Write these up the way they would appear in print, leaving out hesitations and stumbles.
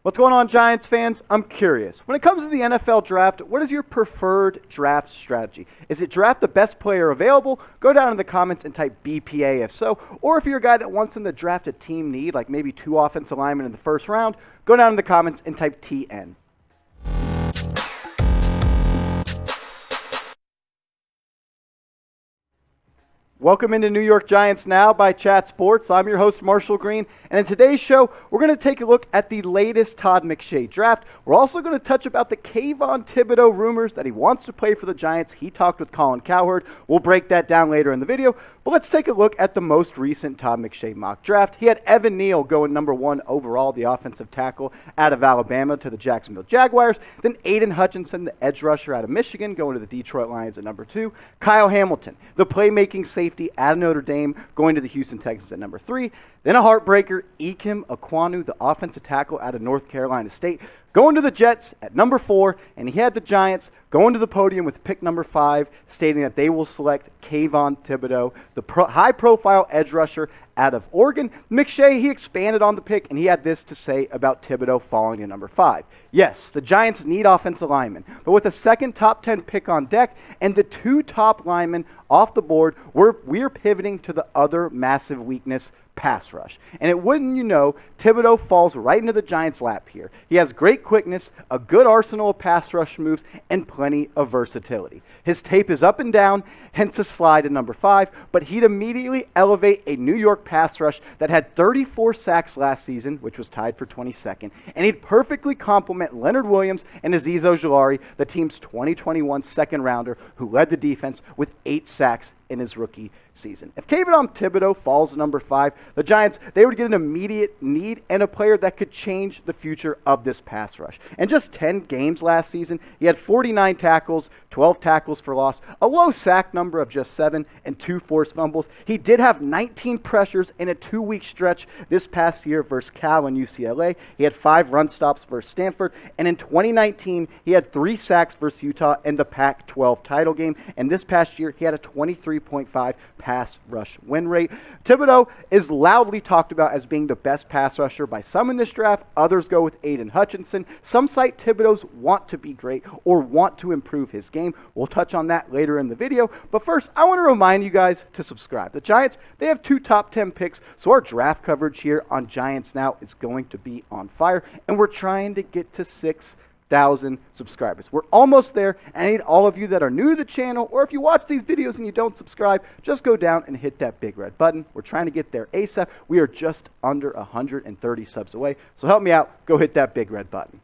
What's going on, Giants fans? I'm curious. When it comes to the NFL draft, what is your preferred draft strategy? Is it draft the best player available? Go down in the comments and type BPA if so. Or if you're a guy that wants them to draft a team need, like maybe 2 offensive linemen in the first round, go down in the comments and type TN. Welcome into New York Giants Now by Chat Sports. I'm your host, Marshall Green, and in today's show, we're going to take a look at the latest Todd McShay draft. We're also going to touch about the Kayvon Thibodeaux rumors that he wants to play for the Giants. He talked with Colin Cowherd. We'll break that down later in the video, but let's take a look at the most recent Todd McShay mock draft. He had Evan Neal going number 1 overall, the offensive tackle out of Alabama to the Jacksonville Jaguars. Then Aiden Hutchinson, the edge rusher out of Michigan, going to the Detroit Lions at number 2. Kyle Hamilton, the playmaking safety out of Notre Dame, going to the Houston Texans at number 3. Then a heartbreaker, Ikem Ekwonu, the offensive tackle out of North Carolina State, going to the Jets at number 4, and he had the Giants going to the podium with pick number 5, stating that they will select Kayvon Thibodeaux, the high-profile edge rusher out of Oregon. McShay, he expanded on the pick, and he had this to say about Thibodeaux falling to number 5. Yes, the Giants need offensive linemen, but with a second top 10 pick on deck and the 2 top linemen off the board, we're pivoting to the other massive weakness, pass rush. And it wouldn't you know, Thibodeaux falls right into the Giants' lap here. He has great quickness, a good arsenal of pass rush moves, and plenty of versatility. His tape is up and down, hence a slide at number 5, but he'd immediately elevate a New York pass rush that had 34 sacks last season, which was tied for 22nd, and he'd perfectly complement Leonard Williams and Azeez Ojulari, the team's 2021 second rounder, who led the defense with 8 sacks in his rookie season. If Kayvon Thibodeaux falls to number 5, the Giants, they would get an immediate need and a player that could change the future of this pass rush. In just 10 games last season, he had 49 tackles, 12 tackles for loss, a low sack number of just 7, and 2 forced fumbles. He did have 19 pressures in a 2-week stretch this past year versus Cal and UCLA. He had 5 run stops versus Stanford, and in 2019, he had 3 sacks versus Utah in the Pac-12 title game, and this past year, he had a 23.5 pass rush win rate. Thibodeaux is loudly talked about as being the best pass rusher by some in this draft. Others go with Aiden Hutchinson. Some cite Thibodeaux's want to be great or want to improve his game. We'll touch on that later in the video. But first, I want to remind you guys to subscribe. The Giants, they have 2 top 10 picks, so our draft coverage here on Giants Now is going to be on fire, and we're trying to get to 6,000 subscribers. We're almost there, and I need all of you that are new to the channel, or if you watch these videos and you don't subscribe, just go down and hit that big red button. We're trying to get there ASAP. We are just under 130 subs away, so help me out. Go hit that big red button.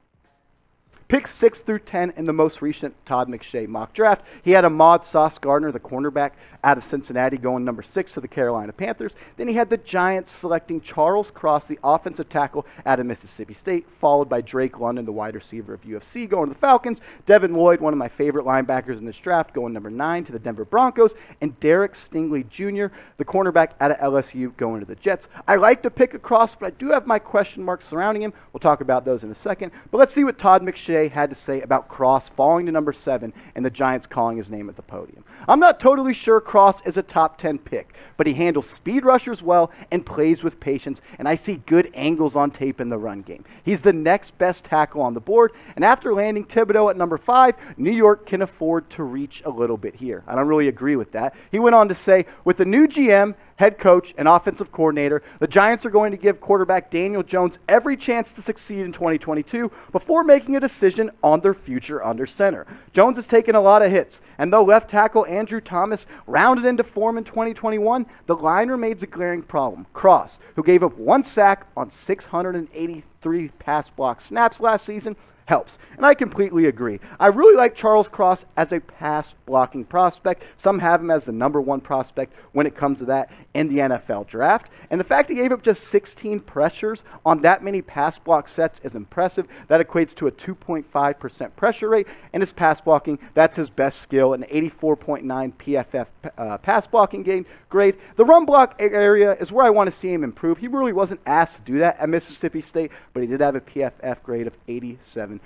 Picks 6 through 10 in the most recent Todd McShay mock draft. He had Ahmad Sauce Gardner, the cornerback out of Cincinnati, going number 6 to the Carolina Panthers. Then he had the Giants selecting Charles Cross, the offensive tackle out of Mississippi State, followed by Drake London, the wide receiver of UFC, going to the Falcons. Devin Lloyd, one of my favorite linebackers in this draft, going number 9 to the Denver Broncos. And Derek Stingley Jr., the cornerback out of LSU, going to the Jets. I like to pick across, but I do have my question marks surrounding him. We'll talk about those in a second. But let's see what Todd McShay had to say about Cross falling to number 7 and the Giants calling his name at the podium. I'm not totally sure Cross is a top 10 pick, but he handles speed rushers well and plays with patience, and I see good angles on tape in the run game. He's the next best tackle on the board, and after landing Thibodeaux at number 5, New York can afford to reach a little bit here. I don't really agree with that. He went on to say, with the new GM, head coach, and offensive coordinator, the Giants are going to give quarterback Daniel Jones every chance to succeed in 2022 before making a decision on their future under center. Jones has taken a lot of hits, and though left tackle Andrew Thomas rounded into form in 2021, the line remains a glaring problem. Cross, who gave up 1 sack on 683 pass block snaps last season, helps. And I completely agree. I really like Charles Cross as a pass blocking prospect. Some have him as the number 1 prospect when it comes to that in the NFL draft. And the fact he gave up just 16 pressures on that many pass block sets is impressive. That equates to a 2.5% pressure rate. And his pass blocking, that's his best skill, an 84.9 PFF pass blocking grade. The run block area is where I want to see him improve. He really wasn't asked to do that at Mississippi State, but he did have a PFF grade of 87.2.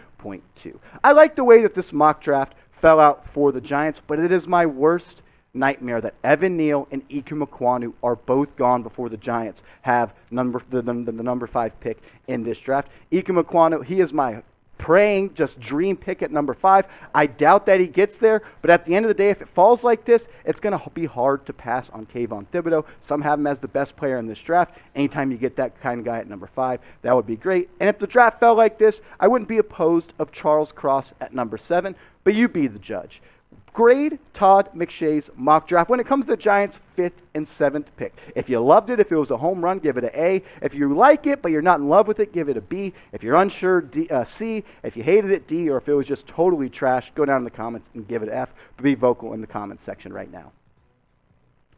I like the way that this mock draft fell out for the Giants, but it is my worst nightmare that Evan Neal and Ikem Ekwonu are both gone before the Giants have the number 5 pick in this draft. Ikem Ekwonu, he is my praying just dream pick at number 5. I doubt that he gets there, but at the end of the day, if it falls like this, it's going to be hard to pass on Kayvon Thibodeaux. Some have him as the best player in this draft. Anytime you get that kind of guy at number 5, that would be great. And if the draft fell like this, I wouldn't be opposed of Charles Cross at number 7, but you be the judge. Grade Todd McShay's mock draft when it comes to the Giants' 5th and 7th pick. If you loved it, if it was a home run, give it an A. If you like it, but you're not in love with it, give it a B. If you're unsure, C. If you hated it, D. Or if it was just totally trash, go down in the comments and give it an F. But be vocal in the comments section right now.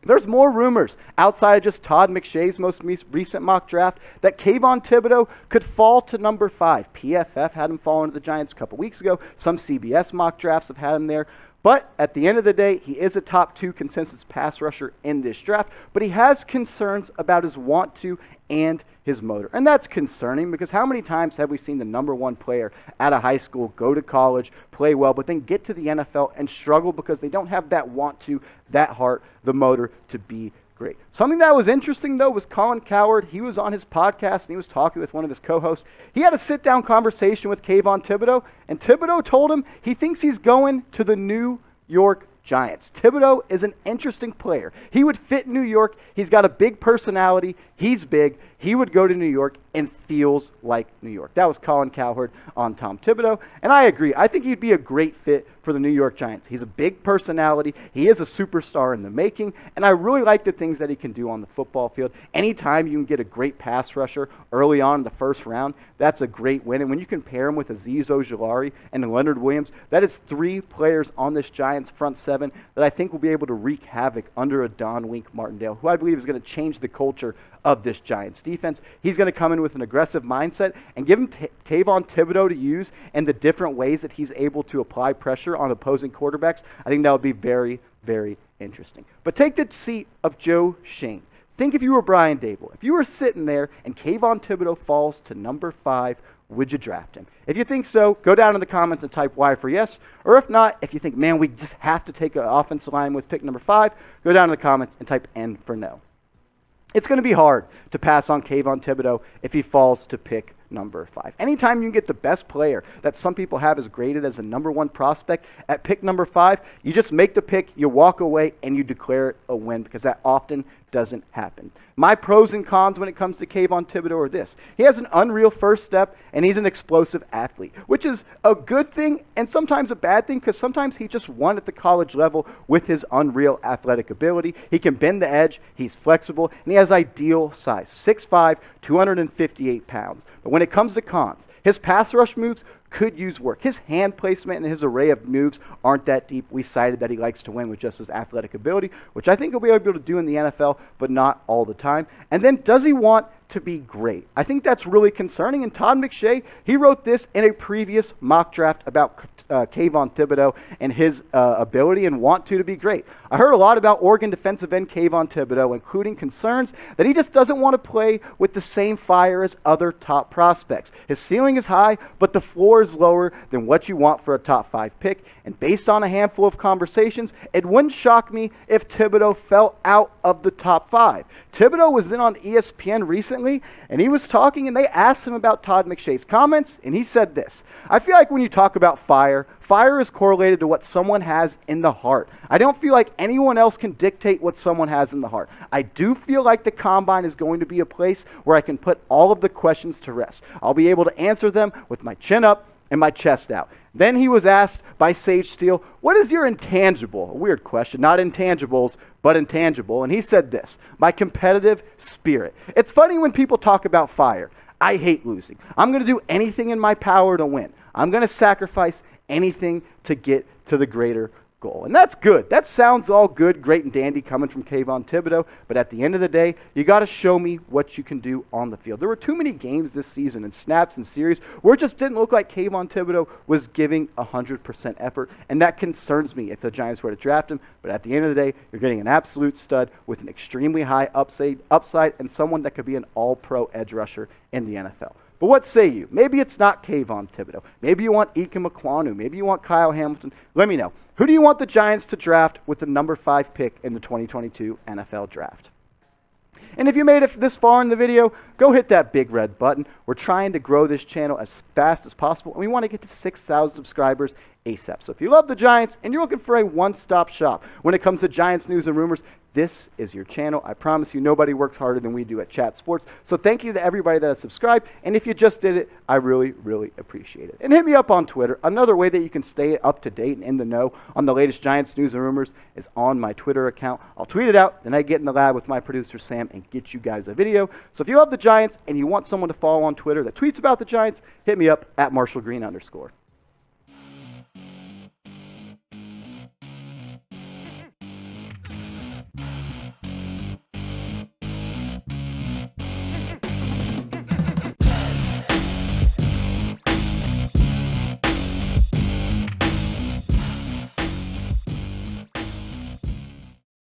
There's more rumors outside of just Todd McShay's most recent mock draft that Kayvon Thibodeaux could fall to number 5. PFF had him falling to the Giants a couple weeks ago. Some CBS mock drafts have had him there. But at the end of the day, he is a top 2 consensus pass rusher in this draft, but he has concerns about his want to and his motor. And that's concerning because how many times have we seen the number 1 player out of high school go to college, play well, but then get to the NFL and struggle because they don't have that want to, that heart, the motor to be great. Something that was interesting, though, was Colin Cowherd. He was on his podcast, and he was talking with one of his co-hosts. He had a sit-down conversation with Kayvon Thibodeaux, and Thibodeaux told him he thinks he's going to the New York Giants. Thibodeaux is an interesting player. He would fit New York. He's got a big personality. He's big. He would go to New York and feels like New York. That was Colin Cowherd on Tom Thibodeaux. And I agree. I think he'd be a great fit for the New York Giants. He's a big personality. He is a superstar in the making. And I really like the things that he can do on the football field. Anytime you can get a great pass rusher early on in the first round, that's a great win. And when you compare him with Azeez Ojulari and Leonard Williams, that is 3 players on this Giants front 7 that I think will be able to wreak havoc under a Don Wink Martindale, who I believe is going to change the culture of this Giants defense. He's going to come in with an aggressive mindset and give him Kayvon Thibodeaux to use and the different ways that he's able to apply pressure on opposing quarterbacks. I think that would be very, very interesting. But take the seat of Joe Schoen. Think if you were Brian Dable. If you were sitting there and Kayvon Thibodeaux falls to number 5, would you draft him? If you think so, go down in the comments and type Y for yes. Or if not, if you think, man, we just have to take an offensive line with pick number 5, go down in the comments and type N for no. It's going to be hard to pass on Kayvon Thibodeaux if he falls to pick number 5. Anytime you can get the best player that some people have is graded as the number 1 prospect at pick number 5, you just make the pick, you walk away, and you declare it a win because that often doesn't happen. My pros and cons when it comes to Kayvon Thibodeaux are this. He has an unreal first step, and he's an explosive athlete, which is a good thing and sometimes a bad thing because sometimes he just won at the college level with his unreal athletic ability. He can bend the edge, he's flexible, and he has ideal size, 6'5", 258 pounds. But when it comes to cons, his pass rush moves could use work. His hand placement and his array of moves aren't that deep. We cited that he likes to win with just his athletic ability, which I think he'll be able to do in the NFL, but not all the time. And then does he want to be great? I think that's really concerning. And Todd McShay, he wrote this in a previous mock draft about Kayvon Thibodeaux and his ability and want to be great. I heard a lot about Oregon defensive end Kayvon Thibodeaux, including concerns that he just doesn't want to play with the same fire as other top prospects. His ceiling is high, but the floor is lower than what you want for a top 5 pick. And based on a handful of conversations, it wouldn't shock me if Thibodeaux fell out of the top 5. Thibodeaux was in on ESPN recently, and he was talking, and they asked him about Todd McShay's comments, and he said this: I feel like when you talk about fire is correlated to what someone has in the heart. I don't feel like anyone else can dictate what someone has in the heart. I do feel like the combine is going to be a place where I can put all of the questions to rest. I'll be able to answer them with my chin up and my chest out. Then he was asked by Sage Steele, what is your intangible? A weird question, not intangibles, but intangible. And he said this: my competitive spirit. It's funny when people talk about fire. I hate losing. I'm going to do anything in my power to win. I'm going to sacrifice anything to get to the greater goal. And that's good. That sounds all good, great and dandy coming from Kayvon Thibodeaux, but at the end of the day, you got to show me what you can do on the field. There were too many games this season and snaps and series where it just didn't look like Kayvon Thibodeaux was giving 100% effort, and that concerns me if the Giants were to draft him. But at the end of the day, you're getting an absolute stud with an extremely high upside and someone that could be an all-pro edge rusher in the NFL. But what say you? Maybe it's not Kayvon Thibodeaux. Maybe you want Ike McQuanu. Maybe you want Kyle Hamilton. Let me know. Who do you want the Giants to draft with the number 5 pick in the 2022 NFL Draft? And if you made it this far in the video, go hit that big red button. We're trying to grow this channel as fast as possible, and we want to get to 6,000 subscribers ASAP. So if you love the Giants and you're looking for a one-stop shop when it comes to Giants news and rumors, this is your channel. I promise you nobody works harder than we do at Chat Sports. So thank you to everybody that has subscribed. And if you just did it, I really, really appreciate it. And hit me up on Twitter. Another way that you can stay up to date and in the know on the latest Giants news and rumors is on my Twitter account. I'll tweet it out, then I get in the lab with my producer Sam and get you guys a video. So if you love the Giants and you want someone to follow on Twitter that tweets about the Giants, hit me up at @MarshallGreen_.